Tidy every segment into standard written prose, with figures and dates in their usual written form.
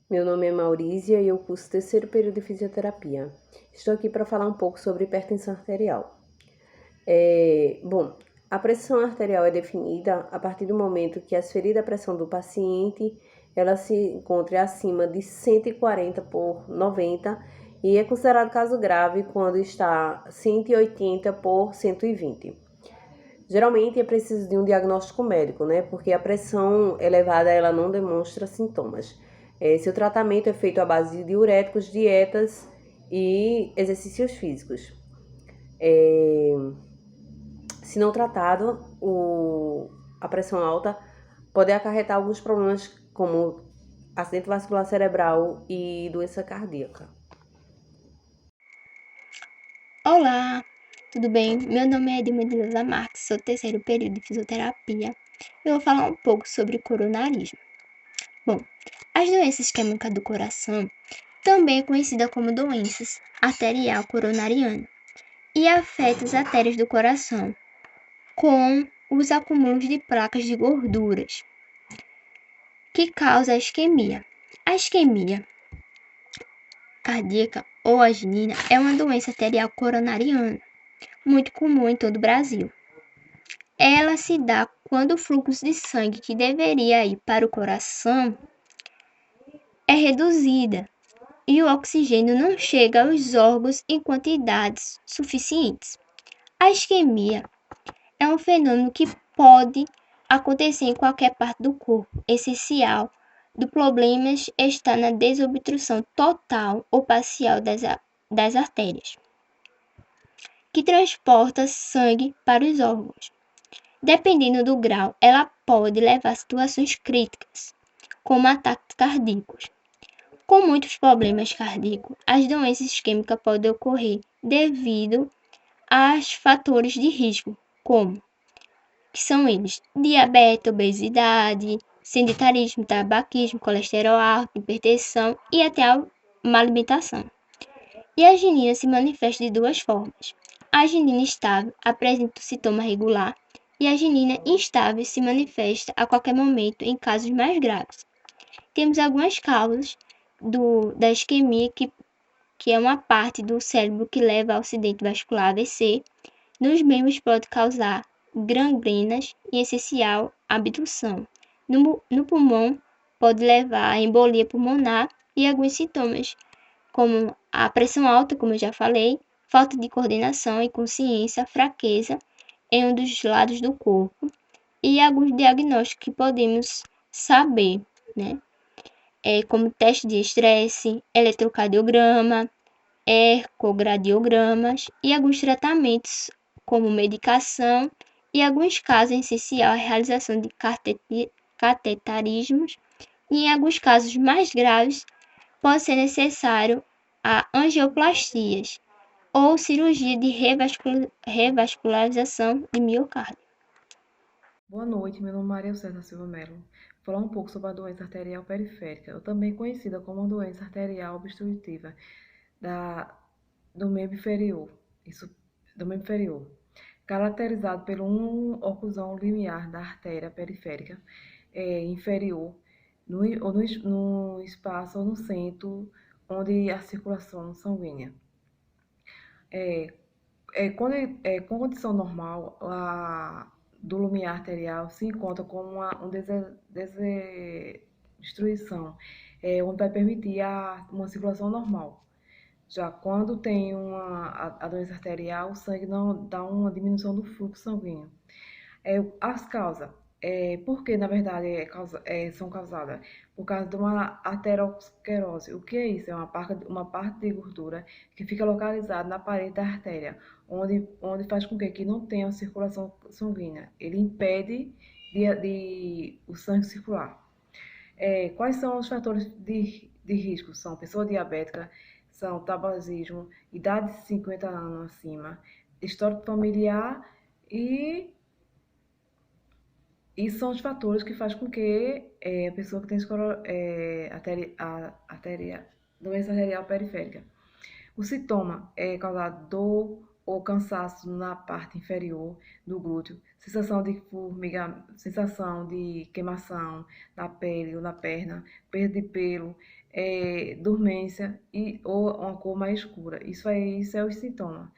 Meu nome é Maurísia e eu curso terceiro período de fisioterapia. Estou aqui para falar um pouco sobre hipertensão arterial. Bom, a pressão arterial é definida a partir do momento que a ferida pressão do paciente ela se encontre acima de 140 por 90 e é considerado caso grave quando está 180 por 120. Geralmente é preciso de um diagnóstico médico, né? Porque a pressão elevada ela não demonstra sintomas. Seu tratamento é feito à base de diuréticos, dietas e exercícios físicos. É, Se não tratado, a pressão alta pode acarretar alguns problemas como acidente vascular cerebral e doença cardíaca. Olá, tudo bem? Meu nome é Edma de Lila Marques, sou terceiro período de fisioterapia. Eu vou falar um pouco sobre coronarismo. Bom, as doenças isquêmicas do coração também é conhecida como doenças arterial coronariana e afeta as artérias do coração com os acúmulos de placas de gorduras que causa a isquemia. A isquemia cardíaca ou angina é uma doença arterial coronariana muito comum em todo o Brasil. Ela se dá quando o fluxo de sangue que deveria ir para o coração é reduzida e o oxigênio não chega aos órgãos em quantidades suficientes. A isquemia é um fenômeno que pode acontecer em qualquer parte do corpo. Essencial do problema está na desobstrução total ou parcial das artérias, que transporta sangue para os órgãos. Dependendo do grau, ela pode levar a situações críticas, como ataques cardíacos. Com muitos problemas cardíacos, as doenças isquêmicas podem ocorrer devido a fatores de risco, como que são eles: diabetes, obesidade, sedentarismo, tabaquismo, colesterol alto, hipertensão e até a má alimentação. E a ginina se manifesta de duas formas. A ginina estável apresenta o sintoma regular e a ginina instável se manifesta a qualquer momento em casos mais graves. Temos algumas causas da isquemia, que é uma parte do cérebro que leva ao acidente vascular AVC. Nos membros pode causar gangrenas e, essencial, abdução. No pulmão pode levar a embolia pulmonar e alguns sintomas como a pressão alta, como eu já falei, falta de coordenação e consciência, fraqueza em um dos lados do corpo e alguns diagnósticos que podemos saber, né? Como teste de estresse, eletrocardiograma, ecogradiogramas e alguns tratamentos como medicação e, em alguns casos, é essencial a realização de catetarismos e, em alguns casos mais graves, pode ser necessário a angioplastias ou cirurgia de revascularização de miocárdio. Boa noite, meu nome é Maria César Silva Melo. Vou falar um pouco sobre a doença arterial periférica, ou também conhecida como a doença arterial obstrutiva da, do membro inferior, isso, do membro inferior, caracterizado por oclusão limiar da artéria periférica inferior, no espaço ou no centro onde a circulação sanguínea. É, com condição normal, do lumiar arterial se encontra com uma destruição, onde vai permitir uma circulação normal. Já quando tem a doença arterial, o sangue não dá uma diminuição do fluxo sanguíneo. As causas, por que na verdade são causadas? Por causa de uma aterosclerose. O que é isso? É uma parte de gordura que fica localizada na parede da artéria, onde faz com que não tenha circulação sanguínea. Ele impede o sangue circular. Quais são os fatores de risco? São pessoa diabética, são tabagismo, idade de 50 anos acima, histórico familiar e isso são os fatores que fazem com que a pessoa que tem doença arterial periférica. O sintoma é causar dor ou cansaço na parte inferior do glúteo, sensação de formiga, sensação de queimação na pele ou na perna, perda de pelo, dormência ou uma cor mais escura. Isso é os sintomas.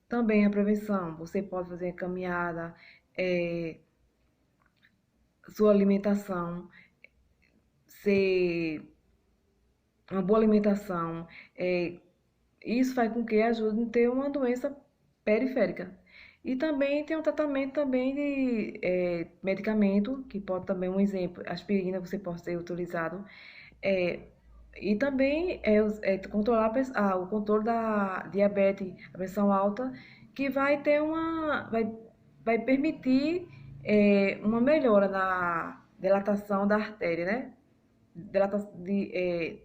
Também a prevenção, você pode fazer caminhada, é, sua alimentação, ser uma boa alimentação, isso faz com que ajude a ter uma doença periférica. E também tem um tratamento também de medicamento, que pode também, um exemplo, aspirina você pode ser utilizado. É, e também controlar o controle da diabetes, a pressão alta, que vai permitir uma melhora na dilatação da artéria, né? Dilata- de, é,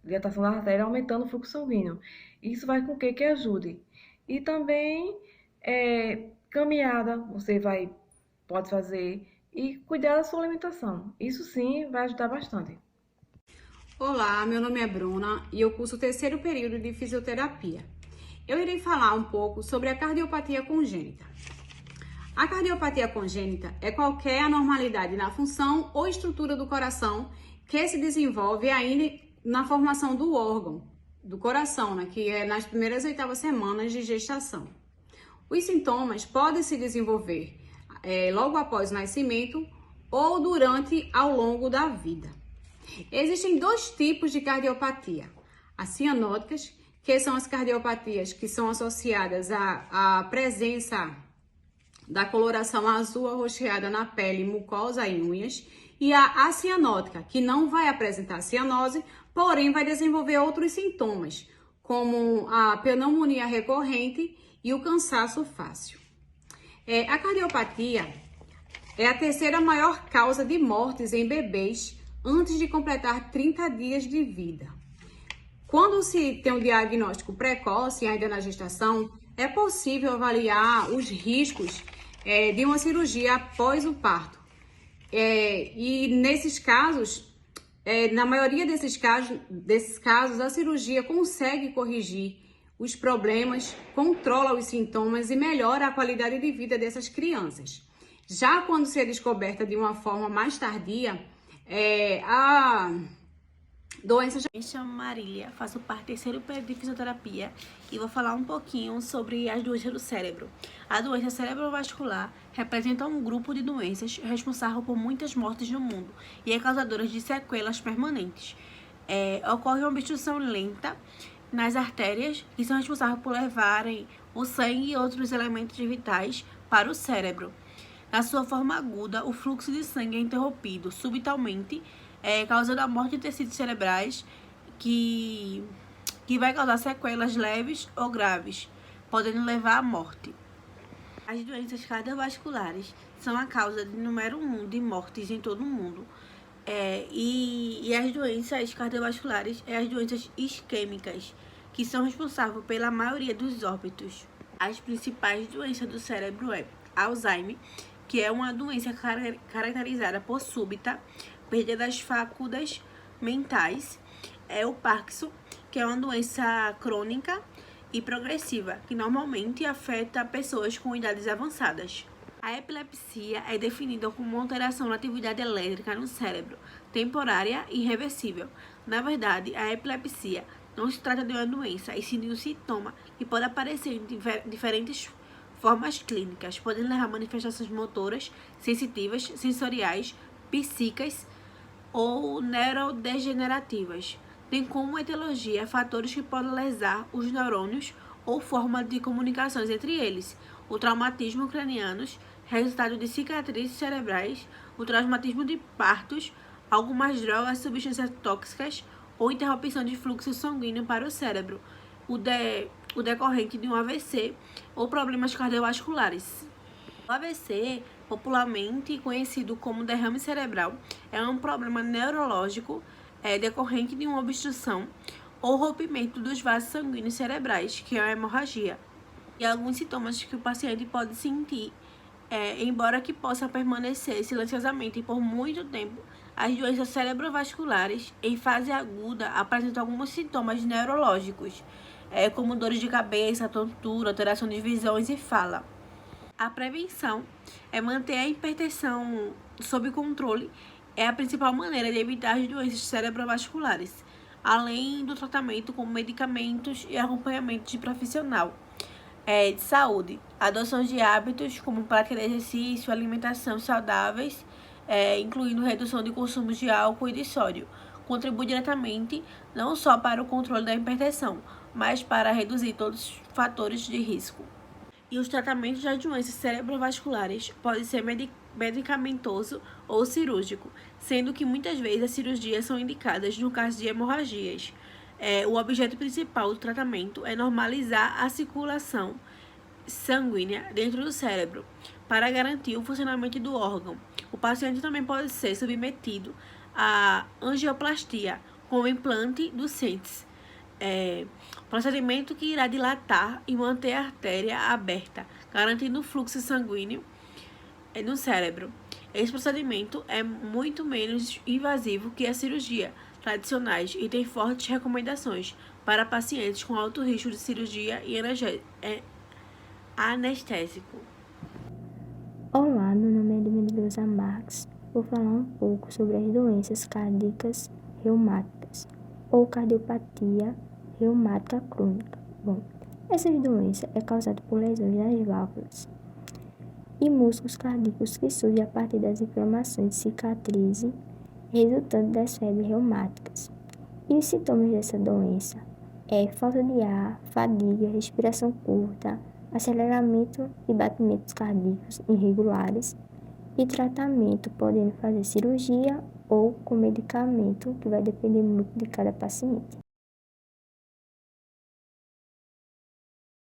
Dilatação da artéria aumentando o fluxo sanguíneo. Isso vai com que ajude. E também caminhada, pode fazer e cuidar da sua alimentação. Isso sim vai ajudar bastante. Olá, meu nome é Bruna e eu curso o terceiro período de fisioterapia. Eu irei falar um pouco sobre a cardiopatia congênita. A cardiopatia congênita é qualquer anormalidade na função ou estrutura do coração que se desenvolve ainda na formação do órgão, do coração, né, que é nas primeiras 8ª semanas de gestação. Os sintomas podem se desenvolver logo após o nascimento ou durante ao longo da vida. Existem 2 tipos de cardiopatia: as cianóticas, que são as cardiopatias que são associadas à presença da coloração azul arroxeada na pele, mucosa e unhas, e a acianótica, que não vai apresentar cianose, porém vai desenvolver outros sintomas, como a pneumonia recorrente e o cansaço fácil. A cardiopatia é a terceira maior causa de mortes em bebês antes de completar 30 dias de vida. Quando se tem um diagnóstico precoce, ainda na gestação, é possível avaliar os riscos de uma cirurgia após o parto. E nesses casos, na maioria desses casos, a cirurgia consegue corrigir os problemas, controla os sintomas e melhora a qualidade de vida dessas crianças. Já quando se é descoberta de uma forma mais tardia, a doença já... Me chamo Marília, faço parte do terceiro período de fisioterapia e vou falar um pouquinho sobre as doenças do cérebro. A doença cerebrovascular representa um grupo de doenças responsável por muitas mortes no mundo e é causadora de sequelas permanentes. Ocorre uma obstrução lenta nas artérias que são responsáveis por levarem o sangue e outros elementos vitais para o cérebro. Na sua forma aguda, o fluxo de sangue é interrompido subitamente, causando a morte de tecidos cerebrais que vai causar sequelas leves ou graves, podendo levar à morte. As doenças cardiovasculares são a causa de número 1 de mortes em todo o mundo. E as doenças cardiovasculares as doenças isquêmicas, que são responsáveis pela maioria dos óbitos. As principais doenças do cérebro Alzheimer, que é uma doença caracterizada por súbita perda das faculdades mentais. O Parkinson, que é uma doença crônica e progressiva, que normalmente afeta pessoas com idades avançadas. A epilepsia é definida como uma alteração na atividade elétrica no cérebro, temporária e irreversível. Na verdade, a epilepsia não se trata de uma doença, e sim de um sintoma que pode aparecer em diferentes formas clínicas, podendo levar a manifestações motoras, sensitivas, sensoriais, psíquicas ou neurodegenerativas. Tem como etiologia fatores que podem lesar os neurônios ou formas de comunicações entre eles, o traumatismo craniano, resultado de cicatrizes cerebrais, o traumatismo de partos, algumas drogas, substâncias tóxicas ou interrupção de fluxo sanguíneo para o cérebro, o decorrente de um AVC ou problemas cardiovasculares. O AVC, popularmente conhecido como derrame cerebral, é um problema neurológico decorrente de uma obstrução ou rompimento dos vasos sanguíneos cerebrais, que é a hemorragia. E alguns sintomas que o paciente pode sentir, embora que possa permanecer silenciosamente por muito tempo. As doenças cerebrovasculares em fase aguda apresentam alguns sintomas neurológicos, como dores de cabeça, tontura, alteração de visões e fala. A prevenção é manter a hipertensão sob controle é a principal maneira de evitar as doenças cerebrovasculares, além do tratamento com medicamentos e acompanhamento de profissional de saúde. Adoção de hábitos como prática de exercício, alimentação saudáveis, incluindo redução de consumo de álcool e de sódio, contribui diretamente não só para o controle da hipertensão, mas para reduzir todos os fatores de risco. E os tratamentos das doenças cerebrovasculares podem ser medicamentoso ou cirúrgico, sendo que muitas vezes as cirurgias são indicadas no caso de hemorragias. O objeto principal do tratamento é normalizar a circulação sanguínea dentro do cérebro, para garantir o funcionamento do órgão. O paciente também pode ser submetido a angioplastia com o implante do SENTS, procedimento que irá dilatar e manter a artéria aberta, garantindo o fluxo sanguíneo no cérebro. Esse procedimento é muito menos invasivo que a cirurgia tradicionais e tem fortes recomendações para pacientes com alto risco de cirurgia e anestésico. Olá, meu nome é Edmileuza Marques. Vou falar um pouco sobre as doenças cardíacas reumáticas ou cardiopatia reumática crônica. Bom, essa doença é causada por lesões nas válvulas e músculos cardíacos que surgem a partir das inflamações de cicatriz resultante das febres reumáticas. E os sintomas dessa doença é falta de ar, fadiga, respiração curta, aceleramento e batimentos cardíacos irregulares e tratamento podendo fazer cirurgia ou com medicamento, que vai depender muito de cada paciente.